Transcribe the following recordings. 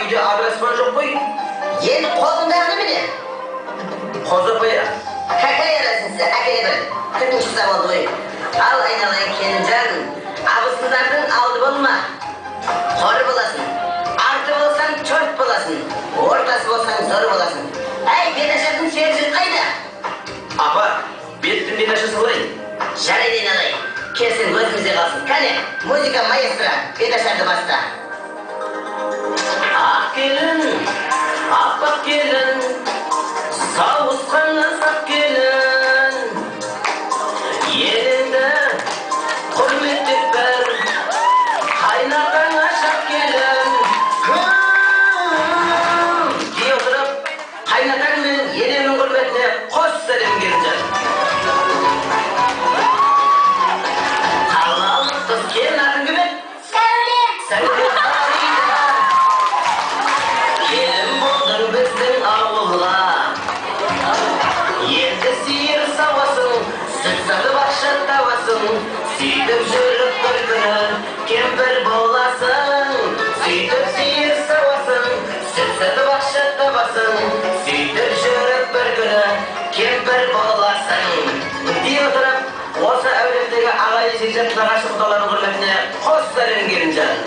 үйде адреспан жоқ қой. Енді қолындағы немене? Қозы апая. Какая разница? Әкеле бір. Күннің шықса болды ғой. Ал айналайын Келінжан, абысындардың алды болма. Қоры боласың. Арты болсаң төрт боласың. Ортасы болсаң зор боласың. Әй, беташардың сөзі қайда? Апа, беттің бенашы солай. Жарайды айналайын. Келсін өзімізде қалсын. Кәне, музыка маэстро, беташарды баста. Ақ келін, аппақ келін, сауысқан ақ келін, еліңді құрметтеп бір, қайнатаң ашақ келін. Дей отырып, қайнатаң мен енемнің құрметіне қос сәлем Келінжан. Қалалықсыз келін атын кім еді? Сәуле! Сәуле. Келін болдың біздің ауылға, енді сиыр сауасың, сүт сатып ақша табасың, сөйтіп жүріп бір күні кемпір боласың. Сөйтіп сиыр сауасың, сүт сатып ақша табасың, сөйтіп жүріп бір күні кемпір боласың. Дей отырып, осы әулеттегі ағайын жекжат нағашы құдалардың құрметіне қос сәлем Келінжан.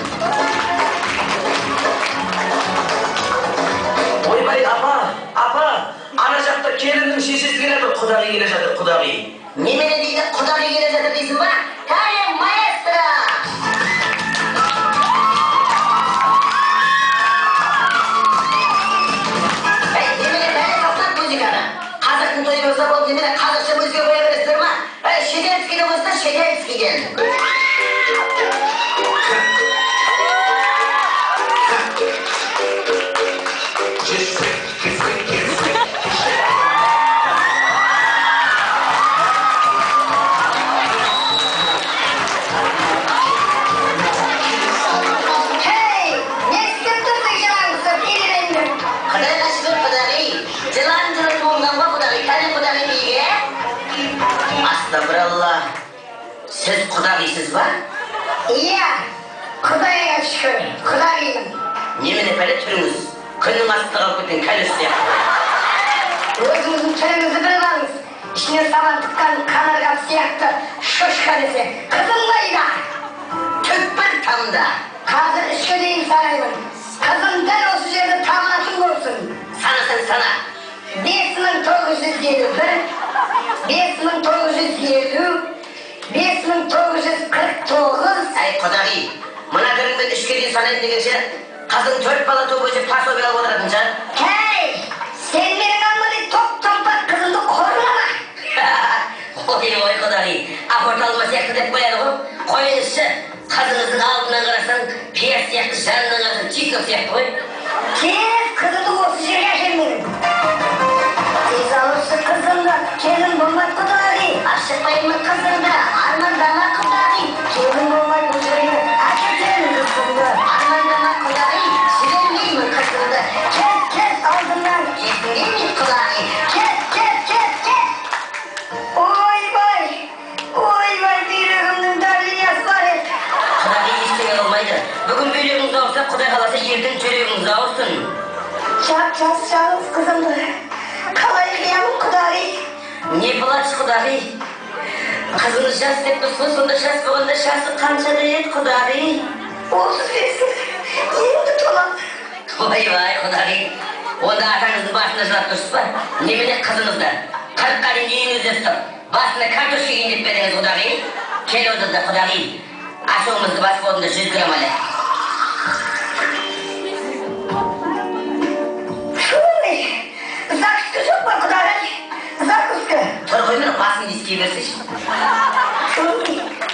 Ойбай, апа, ана жақта келіннің шешесі келе жатыр, құдағи келе жатыр, құдағи. Немене дейді, құдағи келе жатыр дейсің ба? Кәне, маэстро! Әй, немене бәрі тоқтат музыканы? Қазақтың тойы болса болды, немене қазақша музыка қоя бересіздер ма? Әй, шетелскийді болса шетелскийден. Astagfirullah. Siz құдағисыз ба? Иә, құдайға шүкір, құдағимын. Немене пәле түріңіз? Күннің астында қалып кеткен кәліс сияқты. Өзіңіздің түріңізді біліп алыңыз. Ішіне сабан тыққан қанарған сияқты шошқа десе, қызым қайда? Түкпір тамда. Қазір үшке дейін сараймын. Қызым дәл осы жерде таматын болсын. Санасың сана. 5951, 5950, 5949. Әй құдағи, мына түріңмен үшке дейін санайын дегенше, қызың 4 бала туып өсіп пособие алып отыратын жан. Кәй, сен менің алмадай топ-томпақ қызымды қорлама. Ой құдағи, апорт алма сияқты деп қояды ғой. Қойыңызшы, қызыңыздың алдынан қарасаң, пияз сияқты, жанынан қарасаң, чиков сияқты ғой. Тез қызымды осы жерге әкелмедім. Тез алыпсы қызымды, келін болмай құдағи. Ашықпаймын қызымды, армандама құдағи. Келін болмай бұл жерге әкетемін қызымды. Армандама құдағи, жібермеймін қызымды. Кет, алдымнан. Жетіндемеймін құдағи. Кет. Ойбай, бүйрегімнің дәлиясы бар еді. Құдағи ештеңе болмайды. Бүгін бүйрегіңіз ауырса, құдай қаласа ертең жүрегіңіз ауырсын. Жас жалғыз қызымды қалай қиямын құдағи? Не плачь құдағи? Қызыңыз жас деп тұрсыз, сонда жас болғанда жасы қаншада еді құдағи? 35 енді толады. Ойбай құдағи, онда атаңыздың басына жылап тұрсыз ба? Немене қызыңызды 40-қа дейін үйіңізде ұстап, басына картошка киін деп бердіңіз құдағи? Кел отырды құдағи, ашуымызды басып болдыңда 100 грамм әлі. Закуска жоқ па құдағи? Закуска. Тұр қоймын, басыңды иіскей берсейші.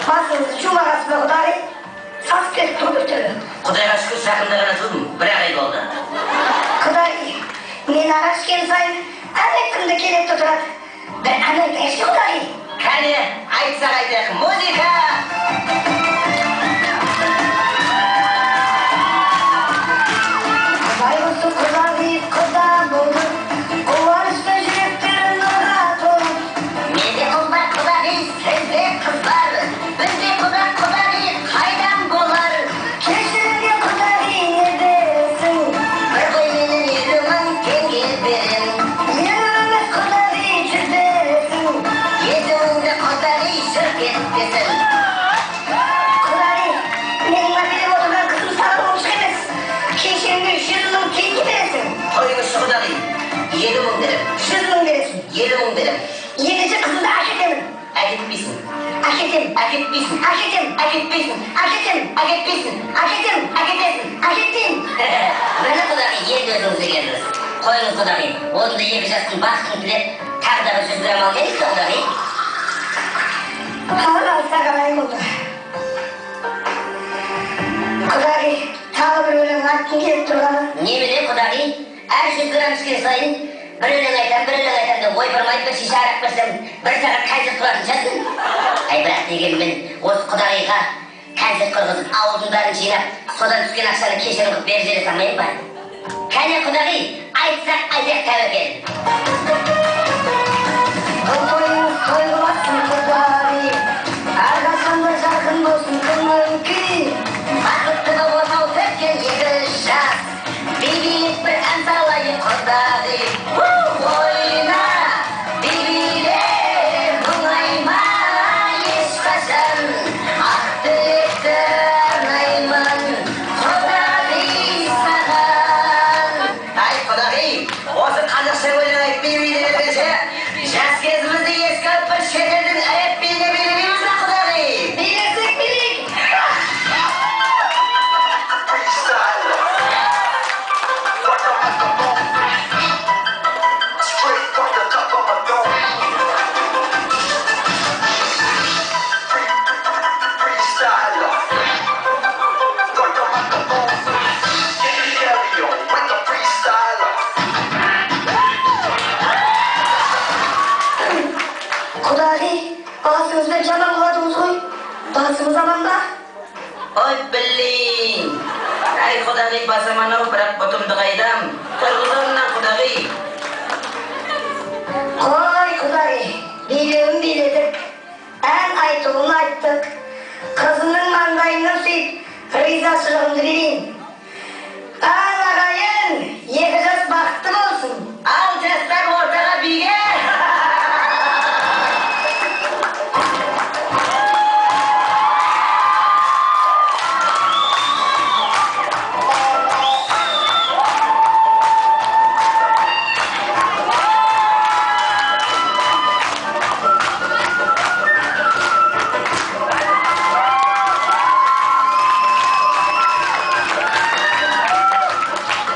Басыңызды жумағасыз ба құдағи? Сас кетіп тұрып өтеді. Құдайға шүкір жақында ғана тұрдым, бір ай болды. Құдағи, мен аға ішкен сайын әлекімді келіп тұрады. Бір ән айтайықшы құдағи. Кәне, айтсақ айтайық, музыка! Құдай осы құдағи құда болды. Қуанышты жүректер нұрға толы. Менде ұл бар құдағи, сізде қыз бар. Бізде құдағи қайдан болар? Кешіріңде құдағи не дерсің? Yenici kızı da akıtelim. Aketmeysin. Akıtım. Aketmeysin. Akıtım. Aketmeysin. Akıtım. Aketmeysin. Akıtım. Akıtesin. Akıtım. Böyle Kudag'ı yer gözünüze geldiniz. Koyunuz Kudag'ı. Onu da yiyeceksin, baskın bile. Tağda bir 100 gram almayız da Kudag'ı. Hala sakalayım oldu. Kudari, ta bir ölen hakkın gelip durganı. Ne bileyim Kudag'ı? Her 100 gram çıkın sayın. Bir ölen aytan da oy parmayıp bir şişe arak versem bir saat kayset kurarın çasın. Ay bırak degen ben o Kudag'ıga kayset kurguzup avudundan çiğnep sodan tüken akşanı keşen okup berjeri sanmayın ben. Kanya Kudag'ı aytsak aytak tavakel. Koyun soygulasın Kudari. Arkasında jakın bolsun kılmın ki. Bakıttığı olsa ötken yedi şas. Bibilik bir ansalayı Kudag'ı. Oyna bibile bunayma yeşkaşan. Aktı arnayman Kudag'ı sahan. Ay Kudag'ı, osu Қазақша өлең айтып бермейді дегенше, жас кезімізді еске алып бір шетелдің әліпбиіне билемейміз ба Кудаг'ы? Bilirsek bilik. Straight from the top of my dome. Freestyler. Got the microphone. Get the carry on with the freestyler. Kudari, ağzınızda cana buladınız koy. Basın zamanda. Oy bilin. Ay Kudag'ı basamanav bırak botumdu qaydam. Kırgızımdan Kudag'ı. Koy Kudari, biliyorum biledik. En aytığını ayttık. Kızının mandayını suyup, rızasılığını bilin.